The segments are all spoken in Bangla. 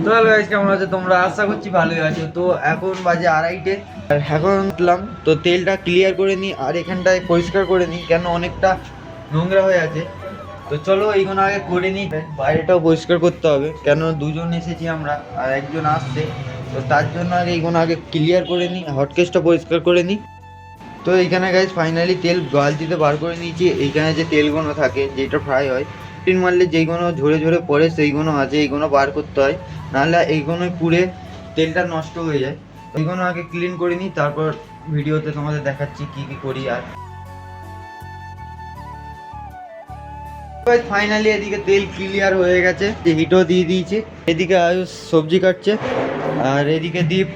তো হ্যালো গাইস, কেমন আছো তোমরা? আশা করছি ভালোই আছো। তো এখন বাজে 2:30 আর এখন উঠলাম, তো তেলটা ক্লিয়ার করে নিই আর এখানটায় পরিষ্কার করে নিই, কেন অনেকটা নোংরা হয়ে আছে। তো চলো এইগুলো আগে করে নিই, বাইরেটাও পরিষ্কার করতে হবে, কেন দুজন এসেছি আমরা আর একজন আসছে। তো তার জন্য আগে এইগুলো আগে ক্লিয়ার করে নিই, হটকেসটা পরিষ্কার করে নিই। তো এইখানে গাইস ফাইনালি তেল বালতিতে বার করে নিয়েছি। এইখানে যে তেলগুলো থাকে যেটা ফ্রাই হয়, টিন মারলে যেইগুলো ঝরে ঝরে পড়ে সেইগুলো আছে, এইগুলো বার করতে হয়, নাহলে এইগুলোই পুড়ে তেলটা নষ্ট হয়ে যায়। এইগুলো আগে ক্লিন করে নিই, তারপর ভিডিওতে তোমাদের দেখাচ্ছি কি কি করি। আর ফাইনালি এদিকে তেল ক্লিয়ার হয়ে গেছে, হিটও দিয়ে দিয়েছি। এদিকে আয়ুষ সবজি কাটছে আর এদিকে দীপ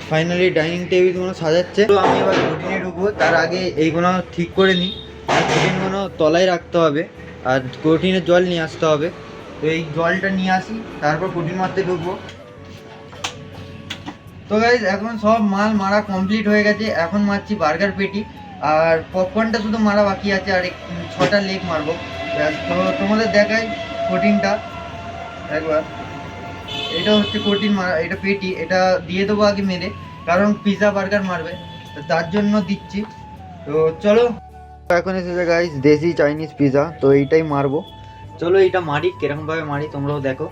ফাইনালি ডাইনিং টেবিলগুলো সাজাচ্ছে। তো আমি এবার প্রোটিনে ঢুকবো, তার আগে এইগুলো ঠিক করে নিই। আর প্রোটিনগুলো তলায় রাখতে হবে আর প্রোটিনের জল নিয়ে আসতে হবে। তো এই জলটা নিয়ে আসি, তারপর প্রোটিন মারতে ঢুকবো। তো গাইজ এখন সব মাল মারা কমপ্লিট হয়ে গেছে, এখন মারছি বার্গার পেটি আর পপকর্নটা শুধু মারা বাকি আছে, আর 6টা লেগ মারবো। তো তোমাদের দেখাই প্রোটিনটা একবার। এটা হচ্ছে প্রোটিন মারা, এটা পেটি, এটা দিয়ে দেবো আগে মেরে, কারণ পিৎজা বার্গার মারবে, তো তার জন্য দিচ্ছি। তো চলো, এখন এসেছে গাইজ দেশি চাইনিজ পিৎজা, তো এইটাই মারবো। চলো এইটা মারি, কিরকম ভাবে মারি তোমরাও দেখো।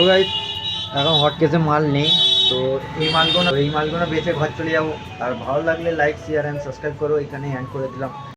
তো গাইস এখন হটকেসে মাল নেই, তো এই মালগুলো বেচে ঘর চলে যাবো। আর ভালো লাগলে লাইক শেয়ার অ্যান্ড সাবস্ক্রাইব করো, এখানে এন্ড করে দিলাম।